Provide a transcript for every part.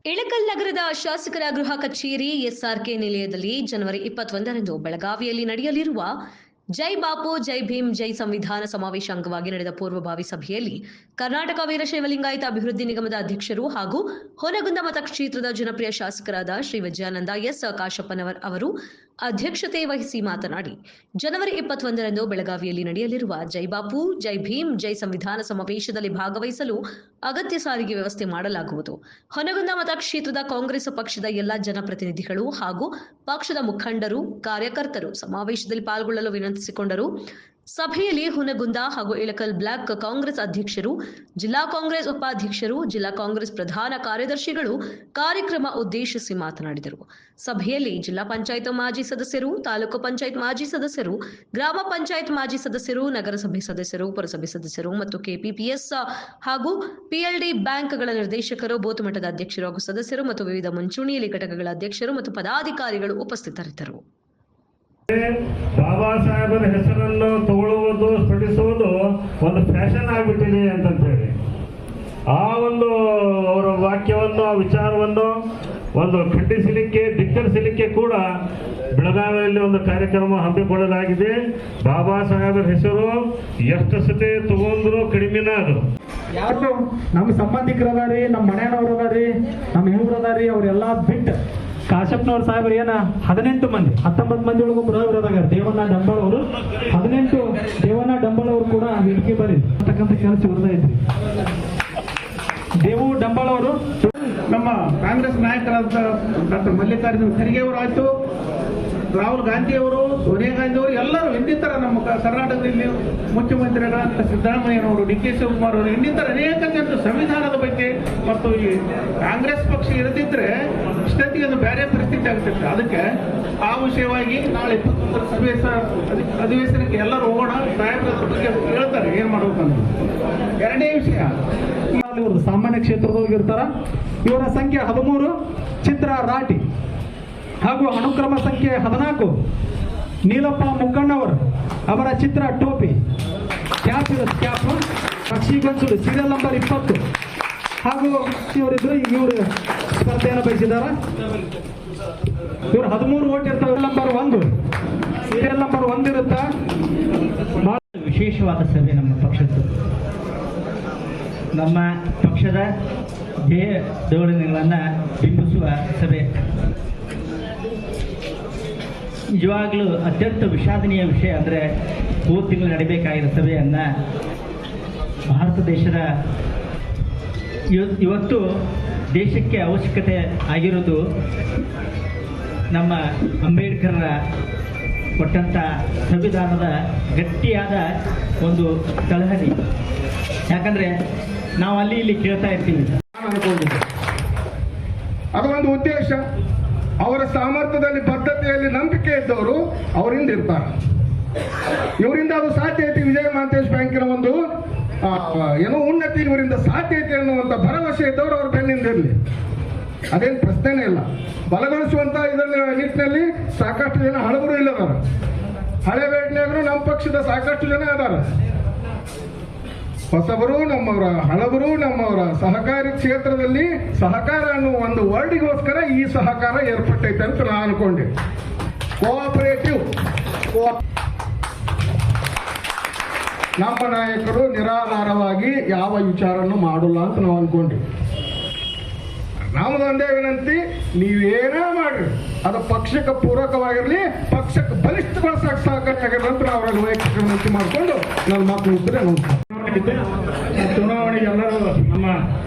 ಇಳಕಲ್ ನಗರದ ಶಾಸಕರ ಗೃಹ ಕಚೇರಿ ಎಸ್ಆರ್ಕೆ ನಿಲಯದಲ್ಲಿ ಜನವರಿ 21ರಂದು ಬೆಳಗಾವಿಯಲ್ಲಿ ನಡೆಯಲಿರುವ ಜೈ ಬಾಪು ಜೈ ಭೀಮ್ ಜೈ ಸಂವಿಧಾನ ಸಮಾವೇಶ ಅಂಗವಾಗಿ ನಡೆದ ಪೂರ್ವಭಾವಿ ಸಭೆಯಲ್ಲಿ ಕರ್ನಾಟಕ ವೀರಶೈವ ಲಿಂಗಾಯತ ಅಭಿವೃದ್ಧಿ ನಿಗಮದ ಅಧ್ಯಕ್ಷರು ಹಾಗೂ ಹೊನಗುಂದ ಮತಕ್ಷೇತ್ರದ ಜನಪ್ರಿಯ ಶಾಸಕರಾದ ಶ್ರೀ ವಿಜಯಾನಂದ ಎಸ್ ಕಾಶಪ್ಪನವರ್ ಅವರು ಅಧ್ಯಕ್ಷತೆ ವಹಿಸಿ ಮಾತನಾಡಿ, ಜನವರಿ 21ರಂದು ಬೆಳಗಾವಿಯಲ್ಲಿ ನಡೆಯಲಿರುವ ಜೈ ಬಾಪು ಜೈ ಭೀಮ್ ಜೈ ಸಂವಿಧಾನ ಸಮಾವೇಶದಲ್ಲಿ ಭಾಗವಹಿಸಲು ಅಗತ್ಯ ಸಾರಿಗೆ ವ್ಯವಸ್ಥೆ ಮಾಡಲಾಗುವುದು. ಹೊನಗುಂದ ಮತಕ್ಷೇತ್ರದ ಕಾಂಗ್ರೆಸ್ ಪಕ್ಷದ ಎಲ್ಲ ಜನಪ್ರತಿನಿಧಿಗಳು ಹಾಗೂ ಪಕ್ಷದ ಮುಖಂಡರು, ಕಾರ್ಯಕರ್ತರು ಸಮಾವೇಶದಲ್ಲಿ ಪಾಲ್ಗೊಳ್ಳಲು ವಿನಂತಿಸಿಕೊಂಡರು. ಸಭೆಯಲ್ಲಿ ಹುನಗುಂದ ಹಾಗೂ ಇಳಕಲ್ ಬ್ಲಾಕ್ ಕಾಂಗ್ರೆಸ್ ಅಧ್ಯಕ್ಷರು, ಜಿಲ್ಲಾ ಕಾಂಗ್ರೆಸ್ ಉಪಾಧ್ಯಕ್ಷರು, ಜಿಲ್ಲಾ ಕಾಂಗ್ರೆಸ್ ಪ್ರಧಾನ ಕಾರ್ಯದರ್ಶಿಗಳು ಕಾರ್ಯಕ್ರಮ ಉದ್ದೇಶಿಸಿ ಮಾತನಾಡಿದರು. ಸಭೆಯಲ್ಲಿ ಜಿಲ್ಲಾ ಪಂಚಾಯತ್ ಮಾಜಿ ಸದಸ್ಯರು, ತಾಲೂಕು ಪಂಚಾಯತ್ ಮಾಜಿ ಸದಸ್ಯರು, ಗ್ರಾಮ ಪಂಚಾಯತ್ ಮಾಜಿ ಸದಸ್ಯರು, ನಗರಸಭೆ ಸದಸ್ಯರು, ಪುರಸಭೆ ಸದಸ್ಯರು ಮತ್ತು ಕೆಪಿಪಿಎಸ್ ಹಾಗೂ ಪಿಎಲ್ಡಿ ಬ್ಯಾಂಕ್ಗಳ ನಿರ್ದೇಶಕರು, ಬೂತ್ ಮಟ್ಟದ ಅಧ್ಯಕ್ಷರು ಹಾಗೂ ಸದಸ್ಯರು ಮತ್ತು ವಿವಿಧ ಮುಂಚೂಣಿಯಲ್ಲಿ ಘಟಕಗಳ ಅಧ್ಯಕ್ಷರು ಮತ್ತು ಪದಾಧಿಕಾರಿಗಳು ಉಪಸ್ಥಿತರಿದ್ದರು. ಬಾಬಾ ಸಾಹೇಬರ ಹೆಸರನ್ನು ತಗೊಳ್ಳುವುದು, ಸ್ಫಟಿಸುವುದು ಒಂದು ಫ್ಯಾಷನ್ ಆಗಿಬಿಟ್ಟಿದೆ ಅಂತಂತೇಳಿ ಆ ಒಂದು ಅವರ ವಾಕ್ಯವನ್ನು, ವಿಚಾರವನ್ನು ಒಂದು ಖಂಡಿಸಲಿಕ್ಕೆ, ಧಿಕ್ಕರಿಸಲಿಕ್ಕೆ ಕೂಡ ಬೆಳಗಾವಿಯಲ್ಲಿ ಒಂದು ಕಾರ್ಯಕ್ರಮ ಹಮ್ಮಿಕೊಳ್ಳಲಾಗಿದೆ. ಬಾಬಾ ಸಾಹೇಬರ ಹೆಸರು ಎಷ್ಟು ಸತಿ ತಗೊಂಡ್ರು ಕಡಿಮೆನ ಅದು. ಯಾರು ನಮ್ಮ ಸಂಬಂಧಿಕರದಾರಿ, ನಮ್ಮ ಮನೆಯವರು ಅದಾರಿ, ನಮ್ಮ ಇವ್ರು ಅದಾರಿ, ಅವರೆಲ್ಲ ಬಿಟ್ಟು ಕಾಶಪ್ಪನವ್ರ ಸಾಹೇಬರು ಏನ 19 ಮಂದಿ 19 ಮಂದಿ ಒಳಗೂ ಬರೋದಾಗಾರ ದೇವಣ್ಣ ಡಂಬಾಳ್ ಅವರು 18 ದೇವಣ್ಣ ಡಂಬಾಳ್ ಅವರು ಕೂಡ ವೇದಿಕೆ ಬರೀ ಅಂತಕ್ಕಂಥ ಕೆಲಸ ಬರ್ತಾ ಇದ್ರಿ. ದೇವು ಡಂಬಾಳ್ ಅವರು ನಮ್ಮ ಕಾಂಗ್ರೆಸ್ ನಾಯಕರಾದ ಡಾಕ್ಟರ್ ಮಲ್ಲಿಕಾರ್ಜುನ ಖರ್ಗೆ ಅವರು ಆಯ್ತು, ರಾಹುಲ್ ಗಾಂಧಿ ಅವರು, ಸೋನಿಯಾ ಗಾಂಧಿ ಅವರು ಎಲ್ಲರೂ ಇನ್ನಿತರ ನಮ್ಮ ಕರ್ನಾಟಕದಲ್ಲಿ ಮುಖ್ಯಮಂತ್ರಿಗಳಂತ ಸಿದ್ದರಾಮಯ್ಯನವರು, ಡಿ ಕೆ ಶಿವಕುಮಾರ್ ಅವರು, ಇನ್ನಿತರ ಅನೇಕ ಜನರು ಸಂವಿಧಾನದ ಬಗ್ಗೆ ಮತ್ತು ಈ ಕಾಂಗ್ರೆಸ್ ಪಕ್ಷ ಇರದಿದ್ರೆ ಇಷ್ಟೊತ್ತಿಗೆ ಅದು ಬೇರೆ ಪರಿಸ್ಥಿತಿ ಆಗ್ತಿತ್ತು. ಅದಕ್ಕೆ ಆ ವಿಷಯವಾಗಿ ನಾಳೆ 21ರ ಅಧಿವೇಶನಕ್ಕೆ ಎಲ್ಲರೂ ಹೋಗೋಣ, ಸಾಹೇಬ್ರ ಬಗ್ಗೆ ಹೇಳ್ತಾರೆ ಏನ್ ಮಾಡ್ಬೇಕಂತ. ಎರಡನೇ ವಿಷಯ, ಇವರು ಸಾಮಾನ್ಯ ಕ್ಷೇತ್ರದೊಳಗೆ ಇರ್ತಾರ. ಇವರ ಸಂಖ್ಯೆ 13 ಚಿತ್ರ ರಾಟಿ ಹಾಗೂ ಅನುಕ್ರಮ ಸಂಖ್ಯೆ 14 ನೀಲಪ್ಪ ಮುಕ್ಕಣ್ಣವರು ಅವರ ಚಿತ್ರ ಟೋಪಿ, ಕ್ಯಾಪ್ ಪಕ್ಷಿ ಗೊಂಚಲು ಸೀರಿಯಲ್ ನಂಬರ್ 20 ಹಾಗೂ ಇವರಿದ್ರು. ಇವರು ಸ್ಪರ್ಧೆಯನ್ನು ಬಯಸಿದ್ದಾರೆ. ಇವರು 13 ಓಟ್ ಇರ್ತಾರೆ. ನಂಬರ್ 1 ಸೀರಿಯಲ್ ನಂಬರ್ 1 ಇರುತ್ತಾ. ವಿಶೇಷವಾದ ಸಭೆ ನಮ್ಮ ಪಕ್ಷದ್ದು. ನಮ್ಮ ಪಕ್ಷದ ಧ್ಯೇಯ ಧೋರಣೆಗಳನ್ನು ಬಿಂಬಿಸುವ ಸಭೆ. ನಿಜವಾಗಲೂ ಅತ್ಯಂತ ವಿಷಾದನೀಯ ವಿಷಯ ಅಂದರೆ 3 ತಿಂಗಳು ನಡೀಬೇಕಾಗಿರೋ ಸಭೆಯನ್ನು ಭಾರತ ದೇಶದ ಇವತ್ತು ದೇಶಕ್ಕೆ ಅವಶ್ಯಕತೆ ಆಗಿರೋದು ನಮ್ಮ ಅಂಬೇಡ್ಕರ್ರ ಕೊಟ್ಟಂಥ ಸಂವಿಧಾನದ ಗಟ್ಟಿಯಾದ ಒಂದು ತಳಹದಿ. ಯಾಕಂದರೆ ನಾವು ಅಲ್ಲಿ ಇಲ್ಲಿ ಕೇಳ್ತಾ ಇರ್ತೀವಿ. ಅದು ಒಂದು ಉದ್ದೇಶ. ಅವರ ಸಾಮರ್ಥ್ಯದಲ್ಲಿ, ಬದ್ಧತೆಯಲ್ಲಿ ನಂಬಿಕೆ ಇದ್ದವರು ಅವರಿಂದ ಇರ್ತಾರೆ. ಇವರಿಂದ ಅದು ಸಾಧ್ಯ ಐತಿ. ವಿಜಯ ಮಹಾಂತೇಶ್ ಬ್ಯಾಂಕಿನ ಒಂದು ಏನೋ ಉನ್ನತಿ ಇವರಿಂದ ಸಾಧ್ಯ ಐತಿ ಅನ್ನುವಂಥ ಭರವಸೆ ಇದ್ದವರು ಅವ್ರ ಬೆನ್ನಿಂದ ಇರಲಿ, ಅದೇನು ಪ್ರಶ್ನೆನೇ ಇಲ್ಲ. ಬಲಗೊಳಿಸುವಂತ ಇದರಲ್ಲಿ ನಿಟ್ಟಿನಲ್ಲಿ ಸಾಕಷ್ಟು ಜನ ಹಳಬರು ಇಲ್ಲದಾರ. ಹಳೆಬೇಡ್ನಾಗೂ ನಮ್ಮ ಪಕ್ಷದ ಸಾಕಷ್ಟು ಜನ ಅದಾರ. ಹೊಸಬರು, ನಮ್ಮವರ ಹಳಬರು, ನಮ್ಮವರ ಸಹಕಾರಿ ಕ್ಷೇತ್ರದಲ್ಲಿ ಸಹಕಾರ ಅನ್ನುವ ಒಂದು ವರ್ಡಿಗೋಸ್ಕರ ಈ ಸಹಕಾರ ಏರ್ಪಟ್ಟೈತೆ ಅಂತ ನಾನು ಅನ್ಕೊಂಡೆ. ಕೋಆಪರೇಟಿವ್. ನಮ್ಮ ನಾಯಕರು ನಿರಾಧಾರವಾಗಿ ಯಾವ ವಿಚಾರನ್ನು ಮಾಡಲ್ಲ ಅಂತ ನಾವು ಅನ್ಕೊಂಡ್ವಿ. ನಮ್ಮದೊಂದೇ ವಿನಂತಿ, ನೀವೇನೇ ಮಾಡ್ರಿ ಅದು ಪಕ್ಷಕ್ಕೆ ಪೂರಕವಾಗಿರಲಿ, ಪಕ್ಷಕ್ಕೆ ಬಲಿಷ್ಠಗೊಳಿಸಕ್ಕೆ ಸಹಕಾರಿಯಾಗಿರಲಿ ಅಂತ ನಾವು ಅವರಲ್ಲಿ ವೈಯಕ್ತಿಕ ವಿನಂತಿ ಮಾಡಿಕೊಂಡು ನನ್ನ ಮಾತು ಮುಗಿದ್ರೆ ಚುನಾವಣೆಗೆ ಎಲ್ಲರೂ ನಮ್ಮ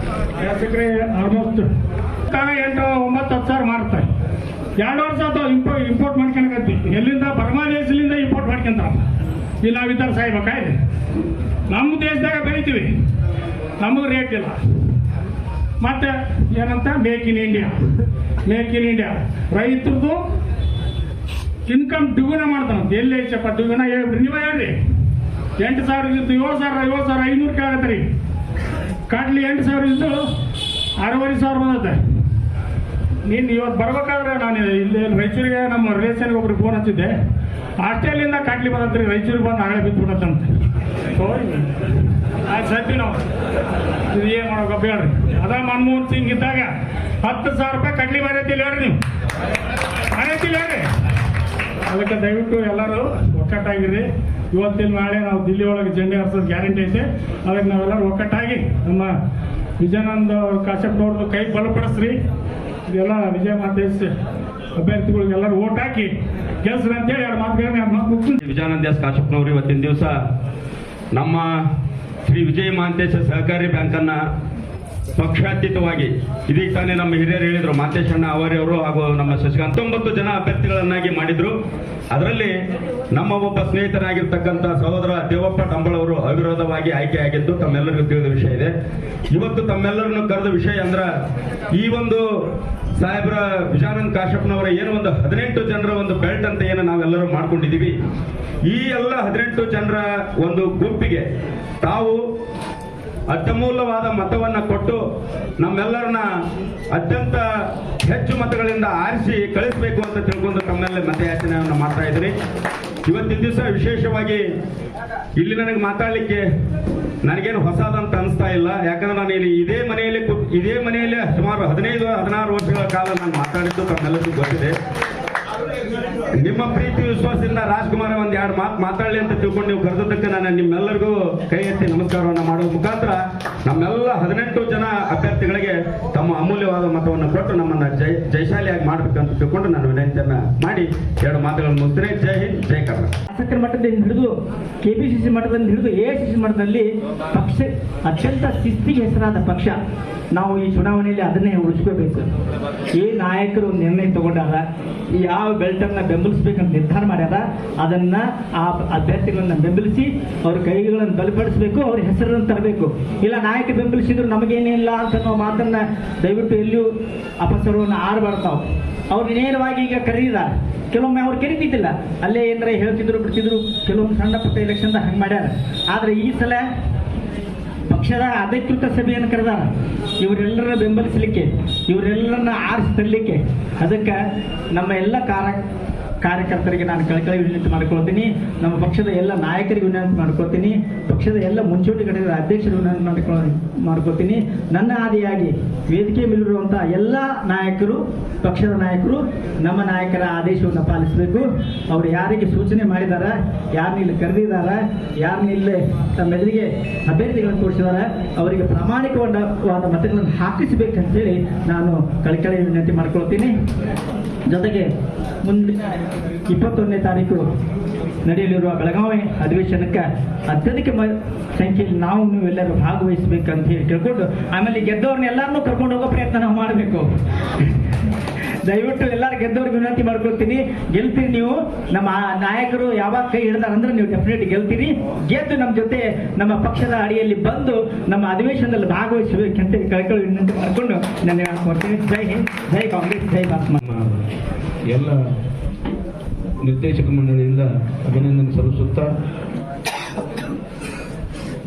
ಶಾಸಕರೇ ಆಲ್ಮೋಸ್ಟ್ 8-9 ಸಾವಿರ ಮಾಡ್ತಾರೆ. 2 ವರ್ಷ ಇಂಪೋರ್ಟ್ ಮಾಡ್ಕೊಂಡ್ರಿ. ಎಲ್ಲಿಂದ ಬಾಂಗ್ಲಾದೇಶದಿಂದ ಇಂಪೋರ್ಟ್ ಮಾಡ್ಕೊಂತ ಇಲ್ಲಿ ನಾವು ಇದ್ದಾರೆ ಸಾಯ್ಬೇಕಾಯ್ತು. ನಮ್ಮ ದೇಶದಾಗ ಬೆಳಿತೀವಿ, ನಮಗೆ ರೇಟ್ ಇಲ್ಲ. ಮತ್ತೆ ಏನಂತ make in India, make in India. ರೈತರದು ಇನ್ಕಮ್ ದ್ವಿಗುಣ ಮಾಡ್ತಾನಂತ. ಎಲ್ಲಿ ಐತಪ್ಪ ದ್ವಿಗುಣ ಹೇಳ್ರಿ, ನೀವೇ ಹೇಳ್ರಿ. 8,000 ಇದ್ದು 7,500 ಕೇಳತ್ರಿ. ಕಾಡ್ಲಿ 8,000 ಇದ್ದು 6,500 ಬಂದತ್ತೆ. ನೀನು ಇವತ್ತು ಬರ್ಬೇಕಾದ್ರೆ ನಾನು ಇಲ್ಲಿ ರಾಯಚೂರಿಗೆ ನಮ್ಮ ರಿಲೇಷನ್ಗೆ ಒಬ್ರಿಗೆ ಫೋನ್ ಹಚ್ಚಿದ್ದೆ. ಆಸ್ಟ್ರೇಲಿಯಿಂದ ಕಾಡ್ಲಿ ಬಂದತ್ರಿ, ರಾಯಚೂರಿಗೆ ಬಂದು ಆಗಲೇ ಬಿದ್ದು ಬಿಡತ್ತಂತೆ. ಆಯ್ತು ಸತ್ತಿ ನಾವು ಇದು ಏನು ಮಾಡೋಕಪ್ಪ ಹೇಳ್ರಿ. ಅದ ಮನಮೋಹನ್ ಸಿಂಗ್ ಇದ್ದಾಗ 10,000 ರೂಪಾಯಿ ಕಡ್ಲಿ ಮಾರೈತಿಲ್ಲ ಹೇಳ್ರಿ, ನೀವು ಮಾರೈತಿಲ್ಲ ಹೇಳ್ರಿ. ಅದಕ್ಕೆ ದಯವಿಟ್ಟು ಎಲ್ಲರೂ ಒಕ್ಕಟ್ಟಾಗಿರಿ. ಇವತ್ತಿನ ನಾಳೆ ನಾವು ದಿಲ್ಲಿ ಒಳಗೆ ಜೆಂಡೆ ಹಾರಿಸೋದು ಗ್ಯಾರಂಟಿ ಐತೆ. ಅದಕ್ಕೆ ನಾವೆಲ್ಲರೂ ಒಕ್ಕಟ್ಟಾಗಿ ನಮ್ಮ ವಿಜಯಾನಂದ ಕಾಶ್ಯಪ್ನವ್ರದ್ದು ಕೈ ಬಲಪಡಿಸ್ರಿ. ಇದೆಲ್ಲ ವಿಜಯ ಮಾತೇಶ್ ಅಭ್ಯರ್ಥಿಗಳಿಗೆಲ್ಲರೂ ಓಟ್ ಹಾಕಿ ಗೆಲ್ಸ್ರಿ ಅಂತೇಳಿ 2 ಮಾತುಗಳನ್ನ ವಿಜಯಾನಂದ ಎಸ್ ಕಾಶ್ಯಪ್ನವರು ಇವತ್ತಿನ ದಿವಸ ನಮ್ಮ ಶ್ರೀ ವಿಜಯ ಮಹಾಂತೇಶ ಸಹಕಾರಿ ಬ್ಯಾಂಕನ್ನು ಪಕ್ಷಾತೀತವಾಗಿ ಇದೀಗ ತಾನೇ ನಮ್ಮ ಹಿರಿಯರು ಹೇಳಿದ್ರು, ಮಾಂತೇಶಣ್ಣ ಅವರವರು ಹಾಗೂ ನಮ್ಮ ಶಶಿಕಾಂತ್ 19 ಜನ ಅಭ್ಯರ್ಥಿಗಳನ್ನಾಗಿ ಮಾಡಿದ್ರು. ಅದರಲ್ಲಿ ನಮ್ಮ ಒಬ್ಬ ಸ್ನೇಹಿತರಾಗಿರ್ತಕ್ಕಂಥ ಸಹೋದರ ದೇವಪ್ಪ ಟಂಬಳ ಅವರು ಅವಿರೋಧವಾಗಿ ಆಯ್ಕೆಯಾಗಿದ್ದು ತಮ್ಮೆಲ್ಲರಿಗೂ ತಿಳಿದ ವಿಷಯ ಇದೆ. ಇವತ್ತು ತಮ್ಮೆಲ್ಲರನ್ನು ಕರೆದ ವಿಷಯ ಅಂದ್ರ ಈ ಒಂದು ಸಾಹೇಬ್ರ ವಿಜಯಾನಂದ ಕಾಶ್ಯಪ್ನವರ ಏನು ಒಂದು 18 ಜನರ ಒಂದು ಬೆಲ್ಟ್ ಅಂತ ಏನು ನಾವೆಲ್ಲರೂ ಮಾಡ್ಕೊಂಡಿದ್ದೀವಿ. ಈ ಎಲ್ಲ 18 ಜನರ ಒಂದು ಗುಂಪಿಗೆ ತಾವು ಅತ್ಯಮೂಲ್ಯವಾದ ಮತವನ್ನ ಕೊಟ್ಟು ನಮ್ಮೆಲ್ಲರನ್ನ ಅತ್ಯಂತ ಹೆಚ್ಚು ಮತಗಳಿಂದ ಆರಿಸಿ ಕಳಿಸಬೇಕು ಅಂತ ತಿಳ್ಕೊಂಡು ತಮ್ಮೆಲ್ಲ ಮತಯಾಚನೆಯನ್ನು ಮಾಡ್ತಾ ಇದ್ರಿ. ಇವತ್ತಿನ ದಿವಸ ವಿಶೇಷವಾಗಿ ಇಲ್ಲಿ ನನಗೆ ಮಾತಾಡಲಿಕ್ಕೆ ನನಗೇನು ಹೊಸದಂತ ಅನಿಸ್ತಾ ಇಲ್ಲ. ಯಾಕಂದ್ರೆ ನಾನು ಇಲ್ಲಿ ಇದೇ ಮನೆಯಲ್ಲಿ ಸುಮಾರು 15-16 ವರ್ಷಗಳ ಕಾಲ ನಾನು ಮಾತಾಡಿದ್ದು ತಮ್ಮೆಲ್ಲರಿಗೂ ಗೊತ್ತಿದೆ. ನಿಮ್ಮ ಪ್ರೀತಿ ವಿಶ್ವಾಸದಿಂದ ರಾಜ್ಕುಮಾರ್ ಒಂದ್ 2 ಮಾತು ಮಾತಾಡಲಿ ಅಂತ ತಿಳ್ಕೊಂಡು ನೀವು ಕರೆದದ್ದಕ್ಕೆ ನಾನು ನಿಮ್ಮೆಲ್ಲರಿಗೂ ಕೈ ಎತ್ತಿ ನಮಸ್ಕಾರವನ್ನು ಮಾಡುವ ಮುಖಾಂತರ ನಮ್ಮೆಲ್ಲ 18 ಜನ ಅಭ್ಯರ್ಥಿಗಳಿಗೆ ತಮ್ಮ ಅಮೂಲ್ಯವಾದ ಮತವನ್ನು ಕೊಟ್ಟು ನಮ್ಮನ್ನ ಜಯಶಾಲಿಯಾಗಿ ಮಾಡಬೇಕಂತ ತಿಳ್ಕೊಂಡು ನಾನು ವಿನಂತಿಯನ್ನ ಮಾಡಿ 2 ಮಾತುಗಳನ್ನು ಮುಗಿಸ್ತೇನೆ. ಜೈ ಹಿಂದ್, ಜೈ ಕರ್ನಾಟಕ. ಶಾಸಕರ ಮಟ್ಟದಿಂದ ಹಿಡಿದು KPCC ಮಟ್ಟದಿಂದ ಹಿಡಿದು AICC ಮಟ್ಟದಲ್ಲಿ ಪಕ್ಷ ಅತ್ಯಂತ ಶಿಸ್ತಿಗೆ ಹೆಸರಾದ ಪಕ್ಷ. ನಾವು ಈ ಚುನಾವಣೆಯಲ್ಲಿ ಅದನ್ನೇ ಉಳಿಸ್ಕೋಬೇಕು. ಈ ನಾಯಕರು ನಿರ್ಣಯ ತಗೊಂಡಾರ, ಯಾವ ಬೆಲ್ಟನ್ನು ಬೆಂಬಲಿಸಬೇಕಂತ ನಿರ್ಧಾರ ಮಾಡ್ಯಾರ, ಅದನ್ನ ಆ ಅಭ್ಯರ್ಥಿಗಳನ್ನ ಬೆಂಬಲಿಸಿ ಅವ್ರ ಕೈಗಳನ್ನು ಬಲಪಡಿಸಬೇಕು, ಅವ್ರ ಹೆಸರನ್ನು ತರಬೇಕು. ಇಲ್ಲ ನಾಯಕ ಬೆಂಬಲಿಸಿದ್ರು ನಮಗೇನಿಲ್ಲ ಅಂತ ನಾವು ಮಾತನ್ನ ದಯವಿಟ್ಟು ಎಲ್ಲಿಯೂ ಅಪಸರವನ್ನು ಆಡಬಾರ್ತಾವ್. ಅವ್ರು ನೇರವಾಗಿ ಈಗ ಕರೀದಾರ. ಕೆಲವೊಮ್ಮೆ ಅವ್ರು ಕರೀತಿದ್ದಿಲ್ಲ, ಅಲ್ಲೇ ಏನಾರ ಹೇಳ್ತಿದ್ರು ಬಿಡ್ತಿದ್ರು. ಕೆಲವೊಮ್ಮೆ ಸಣ್ಣ ಪುಟ್ಟ ಎಲೆಕ್ಷನ್ದಾಗ ಹಂಗೆ ಮಾಡ್ಯಾರ. ಆದರೆ ಈ ಸಲ ಪಕ್ಷದ ಅಧಿಕೃತ ಸಭೆಯನ್ನು ಕರೆದಾರ. ಇವರೆಲ್ಲರನ್ನ ಬೆಂಬಲಿಸಲಿಕ್ಕೆ, ಇವರೆಲ್ಲರನ್ನ ಆರಿಸಿ ತರಲಿಕ್ಕೆ. ಅದಕ್ಕೆ ನಮ್ಮ ಎಲ್ಲ ಕಾರ್ಯಕರ್ತರಿಗೆ ನಾನು ಕಳಕಳಿ ವಿನಂತಿ ಮಾಡ್ಕೊಳ್ತೀನಿ. ನಮ್ಮ ಪಕ್ಷದ ಎಲ್ಲ ನಾಯಕರಿಗೆ ವಿನಂತಿ ಮಾಡ್ಕೊಳ್ತೀನಿ. ಪಕ್ಷದ ಎಲ್ಲ ಮುಂಚೂಣಿ ಘಟಕದ ಅಧ್ಯಕ್ಷರು ವಿನಂತಿ ಮಾಡ್ಕೊಳ್ತೀನಿ. ನನ್ನ ಆದಿಯಾಗಿ ವೇದಿಕೆ ಮೇಲಿರುವಂಥ ಎಲ್ಲ ನಾಯಕರು, ಪಕ್ಷದ ನಾಯಕರು ನಮ್ಮ ನಾಯಕರ ಆದೇಶವನ್ನು ಪಾಲಿಸಬೇಕು. ಅವರು ಯಾರಿಗೆ ಸೂಚನೆ ಮಾಡಿದಾರ, ಯಾರನ್ನ ಇಲ್ಲಿ ಕರೆದಿದ್ದಾರ, ಯಾರನ್ನ ಇಲ್ಲಿ ತಮ್ಮ ಎದುರಿಗೆ ಅಭ್ಯರ್ಥಿಗಳನ್ನು ತೋರಿಸಿದಾರ, ಅವರಿಗೆ ಪ್ರಾಮಾಣಿಕವಾದ ಮತಗಳನ್ನು ಹಾಕಿಸಬೇಕಂತೇಳಿ ನಾನು ಕಳಕಳಿ ವಿನಂತಿ ಮಾಡ್ಕೊಳ್ತೀನಿ. ಜೊತೆಗೆ ಮುಂದೆ 21ನೇ ತಾರೀಕು ನಡೆಯಲಿರುವ ಬೆಳಗಾವಿ ಅಧಿವೇಶನಕ್ಕೆ ಅತ್ಯಧಿಕ ಸಂಖ್ಯೆಯಲ್ಲಿ ನೀವೆಲ್ಲರೂ ಭಾಗವಹಿಸಬೇಕಂತ ಹೇಳಿ ಕೇಳ್ಕೊಂಡು, ಆಮೇಲೆ ಗೆದ್ದವ್ರನ್ನ ಎಲ್ಲರನ್ನೂ ಕರ್ಕೊಂಡು ಹೋಗೋ ಪ್ರಯತ್ನ ನಾವು ಮಾಡಬೇಕು. ದಯವಿಟ್ಟು ಎಲ್ಲರೂ ಗೆದ್ದವ್ರಿಗೆ ವಿನಂತಿ ಮಾಡ್ಕೊಳ್ತೀನಿ. ಗೆಲ್ತೀರಿ ನೀವು. ನಮ್ಮ ನಾಯಕರು ಯಾವಾಗ ಕೈ ಹಿಡಿದಾರಂದ್ರೆ ನೀವು ಡೆಫಿನೆಟ್ ಗೆಲ್ತೀರಿ. ಗೆದ್ದು ನಮ್ಮ ಜೊತೆ ನಮ್ಮ ಪಕ್ಷದ ಅಡಿಯಲ್ಲಿ ಬಂದು ನಮ್ಮ ಅಧಿವೇಶನದಲ್ಲಿ ಭಾಗವಹಿಸಬೇಕಂತ ಕಳಕಳಿ ವಿನಂತಿ ಮಾಡಿಕೊಂಡು ನಾನು ಹೇಳ್ಕೊಡ್ತೀನಿ. ಜೈ ಹಿಂದ್, ಜೈ ಕಾಂಗ್ರೆಸ್, ಜೈ ಭಾರತ. ಎಲ್ಲ ನಿರ್ದೇಶಕ ಮಂಡಳಿಯಿಂದ ಅಭಿನಂದನೆ ಸಲ್ಲಿಸುತ್ತಾ,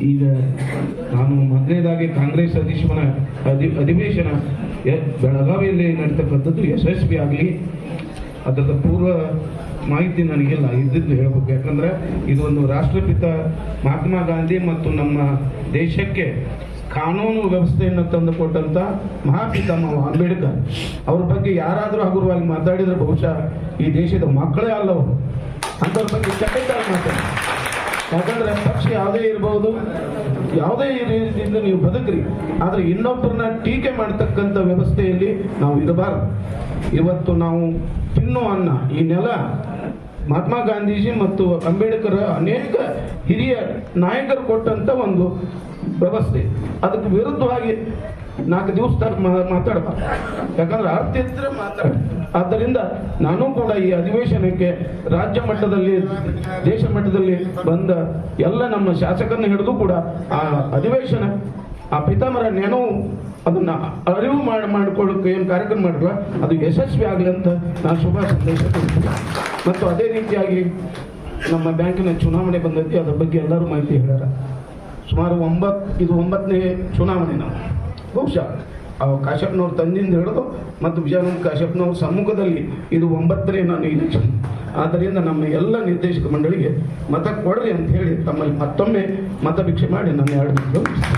ಈಗ ನಾನು ಮೊದಲನೇದಾಗಿ ಕಾಂಗ್ರೆಸ್ ಅಧಿವೇಶನ ಬೆಳಗಾವಿಯಲ್ಲಿ ನಡೀತಕ್ಕಂಥದ್ದು ಯಶಸ್ವಿ ಆಗಲಿ. ಅದರ ಪೂರ್ವ ಮಾಹಿತಿ ನನಗಿಲ್ಲ, ಇದ್ದಿದ್ದು ಹೇಳಬೇಕು. ಯಾಕಂದ್ರೆ ಇದು ಒಂದು ರಾಷ್ಟ್ರಪಿತ ಮಹಾತ್ಮ ಗಾಂಧಿ ಮತ್ತು ನಮ್ಮ ದೇಶಕ್ಕೆ ಕಾನೂನು ವ್ಯವಸ್ಥೆಯನ್ನು ತಂದುಕೊಟ್ಟಂತ ಮಹಾಪಿತಾಮಹ ಅಂಬೇಡ್ಕರ್ ಅವ್ರ ಬಗ್ಗೆ ಯಾರಾದರೂ ಹಗುರವಾಗಿ ಮಾತಾಡಿದ್ರೆ ಬಹುಶಃ ಈ ದೇಶದ ಮಕ್ಕಳೇ ಅಲ್ಲವರು ಅಂಥವ್ರ ಬಗ್ಗೆ ಚಟೈತಾಗಿ ಮಾತಾಡಿ. ಯಾಕಂದ್ರೆ ಪಕ್ಷ ಯಾವುದೇ ಇರಬಹುದು, ಯಾವುದೇ ರೀತಿಯಿಂದ ನೀವು ಬದುಕ್ರಿ, ಆದ್ರೆ ಇನ್ನೊಬ್ಬರನ್ನ ಟೀಕೆ ಮಾಡತಕ್ಕಂಥ ವ್ಯವಸ್ಥೆಯಲ್ಲಿ ನಾವು ಇರಬಾರದು. ಇವತ್ತು ನಾವು ತಿನ್ನೋ ಅನ್ನ, ಈ ನೆಲ ಮಹಾತ್ಮ ಗಾಂಧೀಜಿ ಮತ್ತು ಅಂಬೇಡ್ಕರ್ ಅನೇಕ ಹಿರಿಯ ನಾಯಕರು ಕೊಟ್ಟಂತ ಒಂದು ವ್ಯವಸ್ಥೆ. ಅದಕ್ಕೆ ವಿರುದ್ಧವಾಗಿ 4 ದಿವಸ ಮಾತಾಡಬಾರ್ದು. ಯಾಕಂದ್ರೆ ಅರ್ಥ ಇದ್ರೆ ಮಾತಾಡಿ. ಆದ್ದರಿಂದ ನಾನು ಕೂಡ ಈ ಅಧಿವೇಶನಕ್ಕೆ ರಾಜ್ಯ ಮಟ್ಟದಲ್ಲಿ, ದೇಶ ಮಟ್ಟದಲ್ಲಿ ಬಂದ ಎಲ್ಲ ನಮ್ಮ ಶಾಸಕರನ್ನ ಹಿಡಿದು ಕೂಡ ಆ ಅಧಿವೇಶನ, ಆ ಪಿತಾಮರ ನೆನವು ಅದನ್ನ ಅರಿವು ಮಾಡಿಕೊಳ್ಳೋಕೆ ಏನು ಕಾರ್ಯಕ್ರಮ ಮಾಡಿಲ್ಲ, ಅದು ಯಶಸ್ವಿ ಆಗಲಿ ಅಂತ ನಾನು ಶುಭ ಸಂದೇಶ ಕೊಡ್ತೀನಿ. ಮತ್ತು ಅದೇ ರೀತಿಯಾಗಿ ನಮ್ಮ ಬ್ಯಾಂಕಿನ ಚುನಾವಣೆ ಬಂದೈತಿ, ಅದ್ರ ಬಗ್ಗೆ ಎಲ್ಲರೂ ಮಾಹಿತಿ ಹೇಳ್ಯಾರ. ಸುಮಾರು 9ನೇ ಚುನಾವಣೆ. ನಾವು ಬಹುಶಃ ಕಾಶ್ಯಪ್ನವ್ರ ತಂದಿಂದ ಹಿಡಿದು ಮತ್ತು ವಿಜಯಾನಂದ ಕಾಶ್ಯಪ್ನವ್ರ ಸಮ್ಮುಖದಲ್ಲಿ ಇದು 9ನೇ ನಾನು ಇಲೆಕ್ಷನ್. ಆದ್ದರಿಂದ ನಮ್ಮ ಎಲ್ಲ ನಿರ್ದೇಶಕ ಮಂಡಳಿಗೆ ಮತ ಕೊಡ್ರಿ ಅಂತ ಹೇಳಿ ತಮ್ಮಲ್ಲಿ ಮತ್ತೊಮ್ಮೆ ಮತ ಭಿಕ್ಷೆ ಮಾಡಿ ನನ್ನ 2 ಮಾತು